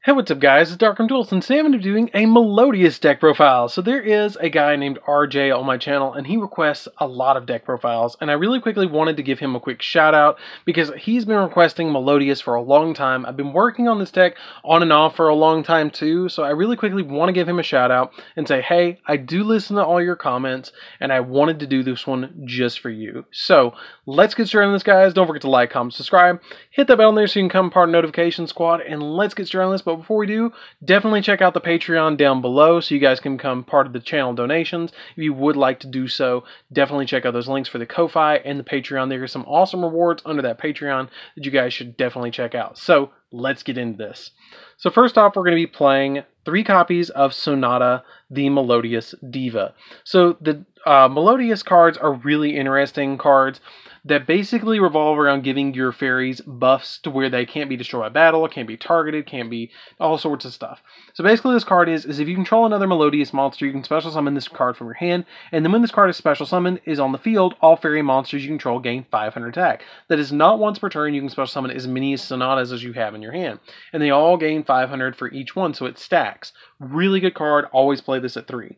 Hey, what's up guys, it's DarkArmedDuelist, and today I'm going to be doing a Melodious deck profile. So there is a guy named RJ on my channel, and he requests a lot of deck profiles, and I really quickly wanted to give him a quick shout out, because he's been requesting Melodious for a long time. I've been working on this deck on and off for a long time too, so I really quickly want to give him a shout out and say, hey, I do listen to all your comments, and I wanted to do this one just for you. So let's get started on this, guys. Don't forget to like, comment, subscribe, hit that bell there so you can become part of the notification squad, and let's get started on this. But before we do, definitely check out the Patreon down below so you guys can become part of the channel donations. If you would like to do so, definitely check out those links for the Ko-Fi and the Patreon. There are some awesome rewards under that Patreon that you guys should definitely check out. So let's get into this. So first off, we're going to be playing 3 copies of Sonata, the Melodious Diva. So the Melodious cards are really interesting cards that basically revolve around giving your fairies buffs to where they can't be destroyed by battle, can't be targeted, can't be all sorts of stuff. So basically this card is if you control another Melodious monster, you can special summon this card from your hand, and then when this card is special summoned is on the field, all fairy monsters you control gain 500 attack. That is not once per turn. You can special summon as many Sonatas as you have in your hand, and they all gain 500 for each one, so it stacks. Really good card. Always play this at 3.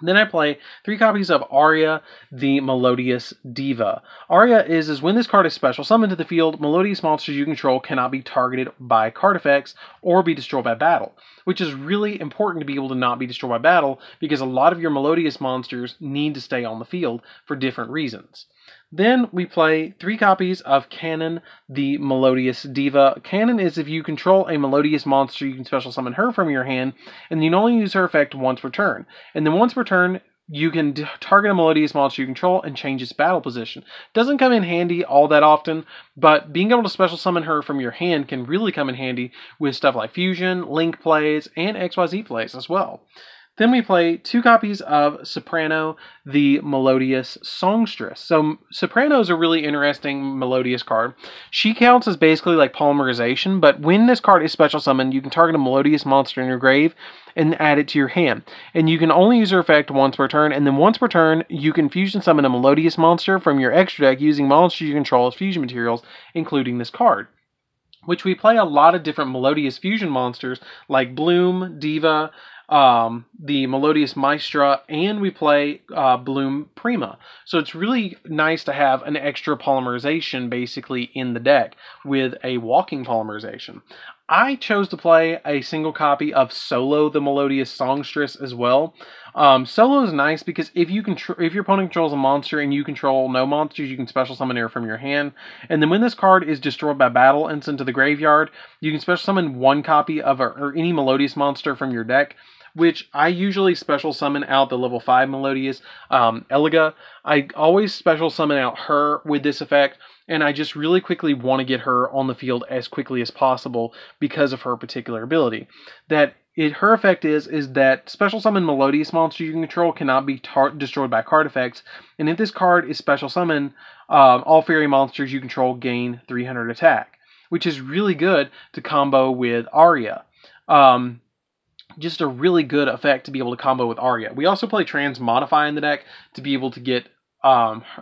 Then I play 3 copies of Aria, the Melodious Diva. Aria is when this card is special summoned to the field, Melodious monsters you control cannot be targeted by card effects or be destroyed by battle, which is really important to be able to not be destroyed by battle because a lot of your Melodious monsters need to stay on the field for different reasons. Then we play 3 copies of Cannon, the Melodious Diva. Cannon is if you control a Melodious monster, you can special summon her from your hand, and you can only use her effect once per turn. And then once per turn, you can target a Melodious monster you control and change its battle position. Doesn't come in handy all that often, but being able to special summon her from your hand can really come in handy with stuff like Fusion, Link plays, and XYZ plays as well. Then we play 2 copies of Soprano, the Melodious Songstress. So Soprano is a really interesting Melodious card. She counts as basically like polymerization, but when this card is special summoned, you can target a Melodious monster in your grave and add it to your hand. And you can only use her effect once per turn, and then once per turn, you can fusion summon a Melodious monster from your extra deck using monsters you control as fusion materials, including this card. Which we play a lot of different Melodious fusion monsters like Bloom, Diva, the Melodious Maestra, and we play Bloom Prima. So it's really nice to have an extra polymerization basically in the deck with a walking polymerization. I chose to play a single copy of Solo, the Melodious Songstress as well. Solo is nice because if your opponent controls a monster and you control no monsters, you can special summon her from your hand. And then when this card is destroyed by battle and sent to the graveyard, you can special summon 1 copy of or any Melodious monster from your deck, which I usually special summon out the level 5 Melodious Eliga. I always special summon out her with this effect, and I just really quickly want to get her on the field as quickly as possible because of her particular ability. Her effect is that special summon Melodious monsters you can control cannot be destroyed by card effects, and if this card is special summoned, all fairy monsters you control gain 300 attack, which is really good to combo with Aria. Just a really good effect to be able to combo with Aria. We also play Transmodify in the deck to be able to get,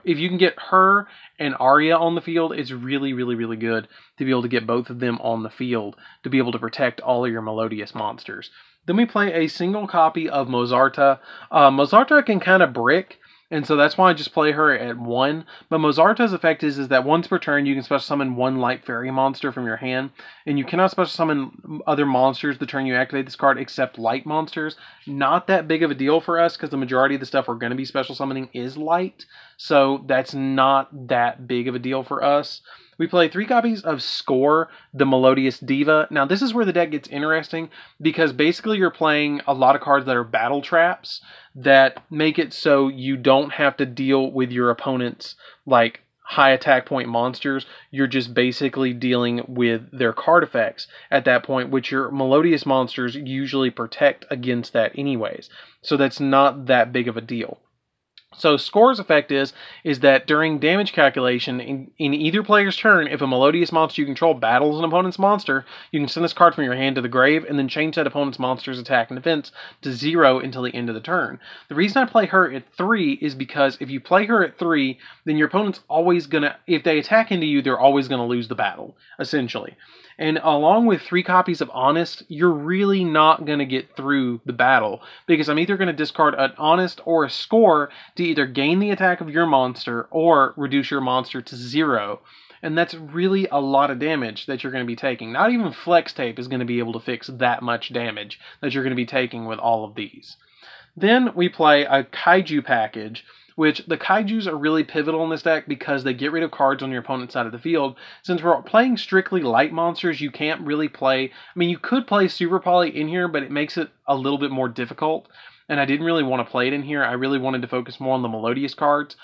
if you can get her and Aria on the field, it's really, really, really good to be able to get both of them on the field to be able to protect all of your Melodious monsters. Then we play a single copy of Mozarta. Mozarta can kind of brick, and so that's why I just play her at 1. But Mozarta's effect is that once per turn, you can special summon 1 light fairy monster from your hand. And you cannot special summon other monsters the turn you activate this card except light monsters. Not that big of a deal for us because the majority of the stuff we're going to be special summoning is light. So that's not that big of a deal for us. We play 3 copies of Score, the Melodious Diva. Now this is where the deck gets interesting because basically you're playing a lot of cards that are battle traps that make it so you don't have to deal with your opponent's like high attack point monsters. You're just basically dealing with their card effects at that point, which your Melodious monsters usually protect against that anyways. So that's not that big of a deal. So Score's effect is that during damage calculation, in either player's turn, if a Melodious monster you control battles an opponent's monster, you can send this card from your hand to the grave and then change that opponent's monster's attack and defense to 0 until the end of the turn. The reason I play her at 3 is because if you play her at 3, then your opponent's always going to, if they attack into you, they're always going to lose the battle, essentially. And along with 3 copies of Honest, you're really not going to get through the battle, because I'm either going to discard an Honest or a Score to either gain the attack of your monster or reduce your monster to 0. And that's really a lot of damage that you're going to be taking. Not even Flex Tape is going to be able to fix that much damage that you're going to be taking with all of these. Then we play a Kaiju package, which the Kaijus are really pivotal in this deck because they get rid of cards on your opponent's side of the field. Since we're playing strictly light monsters, you can't really play... I mean, you could play Super Poly in here, but it makes it a little bit more difficult. And I didn't really want to play it in here. I really wanted to focus more on the Melodious cards.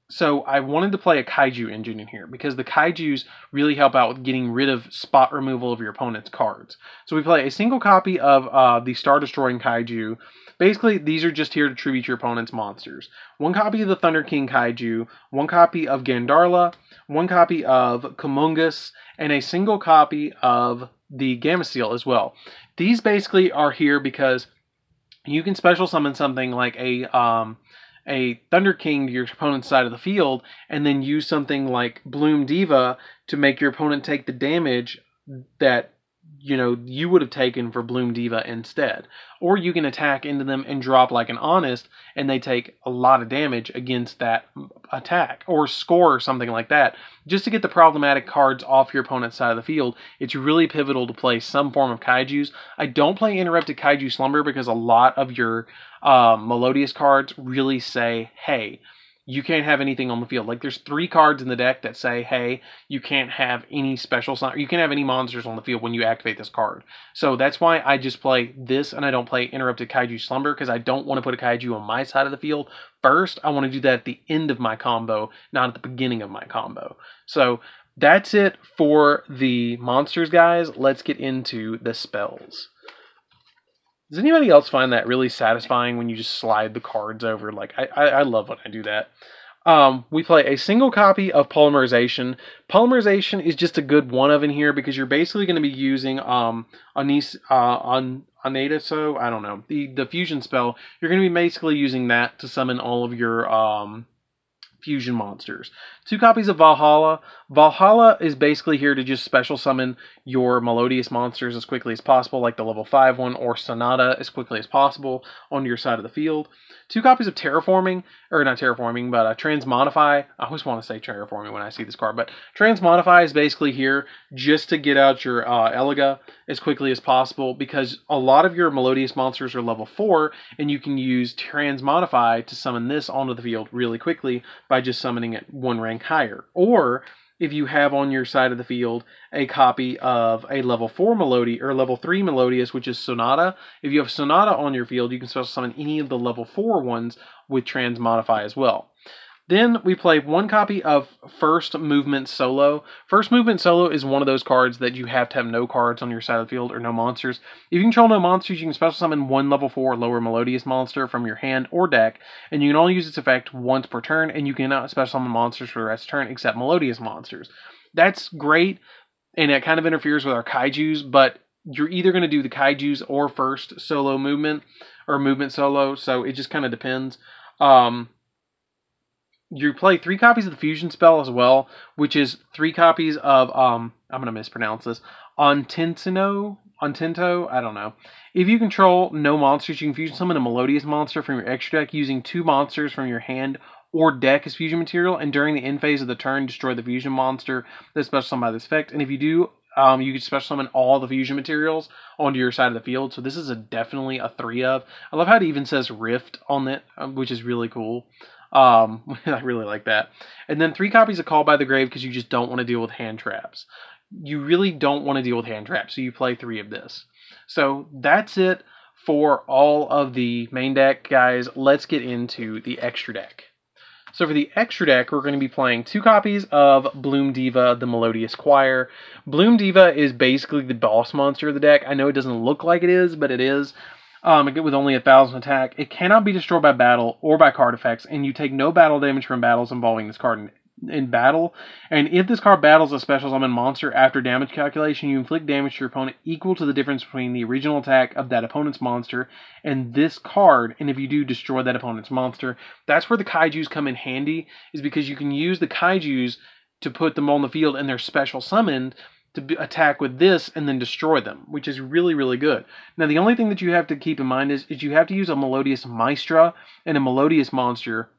So I wanted to play a Kaiju engine in here because the Kaijus really help out with getting rid of spot removal of your opponent's cards. So we play a single copy of the Star Destroying Kaiju. Basically, these are just here to tribute your opponent's monsters. 1 copy of the Thunder King Kaiju, 1 copy of Gandarla, 1 copy of Kumungus, and a single copy of the Gameciel as well. These basically are here because you can special summon something like a Thunder King to your opponent's side of the field, and then use something like Bloom Diva to make your opponent take the damage that you would have taken for Bloom Diva instead. Or you can attack into them and drop like an Honest, and they take a lot of damage against that attack. Or Score or something like that. Just to get the problematic cards off your opponent's side of the field, it's really pivotal to play some form of Kaijus. I don't play Interrupted Kaiju Slumber because a lot of your Melodious cards really say, hey, you can't have anything on the field. Like, there's 3 cards in the deck that say, hey, you can't have any you can't have any monsters on the field when you activate this card. So that's why I just play this, and I don't play Interrupted Kaiju Slumber, because I don't want to put a Kaiju on my side of the field first. I want to do that at the end of my combo, not at the beginning of my combo. So that's it for the monsters, guys. Let's get into the spells. Does anybody else find that really satisfying when you just slide the cards over? Like, I love when I do that. We play a single copy of Polymerization. Polymerization is just a good one-of in here because you're basically going to be using Anetaso, I don't know, the fusion spell. You're going to be basically using that to summon all of your fusion monsters. 2 copies of Valhalla. Valhalla is basically here to just special summon your Melodious monsters as quickly as possible, like the level 5 one, or Sonata as quickly as possible onto your side of the field. 2 copies of Terraforming, or not Terraforming, but Transmodify. I always want to say Terraforming when I see this card, but Transmodify is basically here just to get out your Elega as quickly as possible, because a lot of your Melodious monsters are level 4, and you can use Transmodify to summon this onto the field really quickly by just summoning it 1 rank higher. Or if you have on your side of the field a copy of a level 4 Melodious or level 3 Melodious, which is Sonata, if you have Sonata on your field, you can special summon any of the level 4 ones with Transmodify as well. Then we play 1 copy of First Movement Solo. First Movement Solo is one of those cards that you have to have no cards on your side of the field or no monsters. If you control no monsters, you can special summon 1 level 4 lower Melodious monster from your hand or deck, and you can only use its effect once per turn, and you cannot special summon monsters for the rest of the turn except Melodious monsters. That's great, and it kind of interferes with our Kaijus, but you're either going to do the Kaijus or First Solo Movement, or Movement Solo, so it just kind of depends. You play 3 copies of the Fusion spell as well, which is 3 copies of, I'm going to mispronounce this, Ontento, I don't know. If you control no monsters, you can fusion summon a Melodious monster from your extra deck using 2 monsters from your hand or deck as fusion material, and during the end phase of the turn, destroy the fusion monster that's special summoned by this effect. And if you do, you can special summon all the fusion materials onto your side of the field, so this is definitely a 3 of. I love how it even says Rift on it, which is really cool. I really like that. And then 3 copies of Call by the Grave because you just don't want to deal with hand traps. You really don't want to deal with hand traps, so you play 3 of this. So that's it for all of the main deck, guys. Let's get into the extra deck. So for the extra deck, we're going to be playing 2 copies of Bloom Diva, the Melodious Choir. Bloom Diva is basically the boss monster of the deck. I know it doesn't look like it is, but it is. with only 1,000 attack. It cannot be destroyed by battle or by card effects, and you take no battle damage from battles involving this card in battle. And if this card battles a special summon monster after damage calculation, you inflict damage to your opponent equal to the difference between the original attack of that opponent's monster and this card. And if you do destroy that opponent's monster, that's where the kaijus come in handy, is because you can use the kaijus to put them on the field and they're special summoned to attack with this and then destroy them, which is really, really good. Now, the only thing that you have to keep in mind is you have to use a Melodious Maestra and a Melodious monster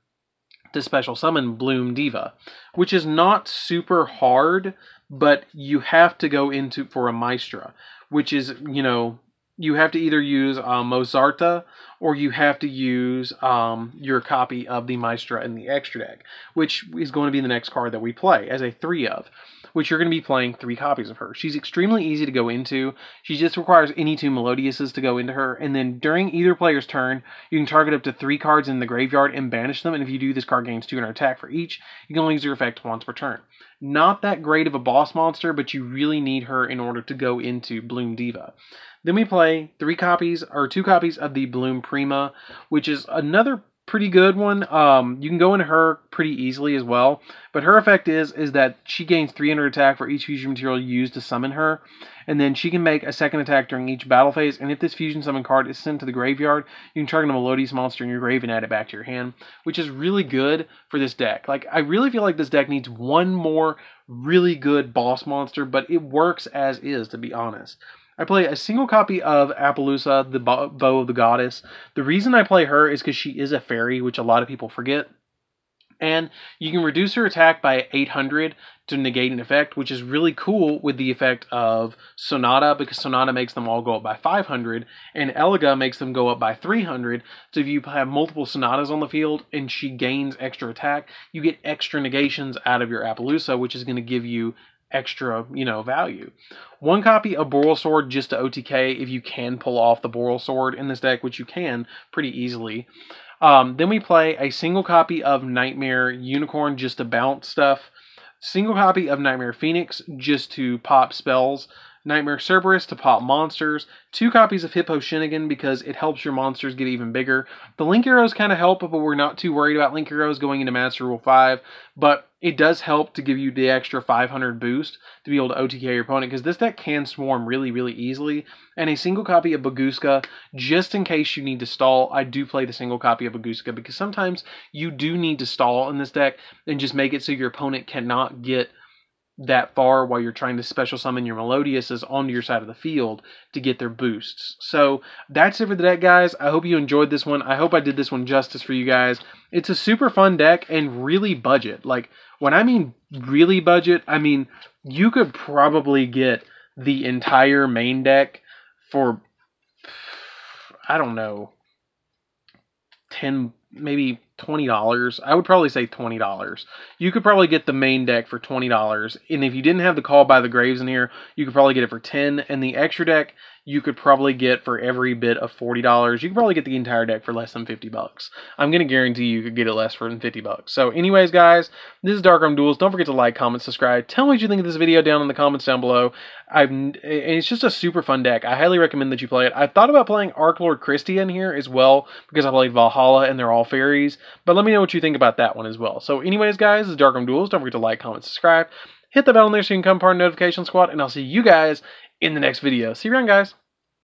to special summon Bloom Diva, which is not super hard, but you have to go into for a Maestra, which is, you know, you have to either use Mozarta or you have to use your copy of the Maestra in the extra deck, which is going to be the next card that we play as a 3 of, which you're going to be playing 3 copies of her. She's extremely easy to go into. She just requires any 2 Melodiouses to go into her, and then during either player's turn, you can target up to 3 cards in the graveyard and banish them, and if you do, this card gains 200 attack for each. You can only use her effect once per turn. Not that great of a boss monster, but you really need her in order to go into Bloom Diva. Then we play 2 copies of the Bloom Prima, which is another pretty good one. You can go into her pretty easily as well, but her effect is that she gains 300 attack for each fusion material used to summon her, and then she can make a second attack during each battle phase, and if this fusion summon card is sent to the graveyard, you can target a Melodious monster in your grave and add it back to your hand, which is really good for this deck. Like, I really feel like this deck needs one more really good boss monster, but it works as is, to be honest. I play a single copy of Appaloosa, the Bow of the Goddess. The reason I play her is because she is a fairy, which a lot of people forget. And you can reduce her attack by 800 to negate an effect, which is really cool with the effect of Sonata, because Sonata makes them all go up by 500, and Elega makes them go up by 300. So if you have multiple Sonatas on the field and she gains extra attack, you get extra negations out of your Appaloosa, which is going to give you extra, you know, value. 1 copy of Boral Sword just to OTK if you can pull off the Boral Sword in this deck, which you can pretty easily. Then we play a single copy of Nightmare Unicorn just to bounce stuff. Single copy of Nightmare Phoenix just to pop spells. Nightmare Cerberus to pop monsters. 2 copies of Hippo Shinnigan because it helps your monsters get even bigger. The Link Arrows kind of help, but we're not too worried about Link Arrows going into Master Rule 5. But it does help to give you the extra 500 boost to be able to OTK your opponent, because this deck can swarm really, really easily. And a single copy of Baguska, just in case you need to stall. I do play the single copy of Baguska because sometimes you do need to stall in this deck and just make it so your opponent cannot get that far while you're trying to special summon your Melodiouses onto your side of the field to get their boosts. So that's it for the deck, guys. I hope you enjoyed this one. I hope I did this one justice for you guys. It's a super fun deck and really budget. Like, when I mean really budget, I mean you could probably get the entire main deck for, I don't know, maybe $20. I would probably say $20. You could probably get the main deck for $20, and if you didn't have the Call by the Graves in here, you could probably get it for $10, and the extra deck you could probably get for every bit of $40. You could probably get the entire deck for less than $50. I'm going to guarantee you could get it less than $50. So anyways, guys, this is DarkArmedDuelist. Don't forget to like, comment, subscribe. Tell me what you think of this video down in the comments down below. It's just a super fun deck. I highly recommend that you play it. I thought about playing Archlord Christia in here as well, because I played Valhalla and they're all fairies. But let me know what you think about that one as well. So anyways, guys, this is DarkArmedDuelist. Don't forget to like, comment, subscribe. Hit the bell there so you can become part of the notification squad, and I'll see you guys in the next video. See you around, guys.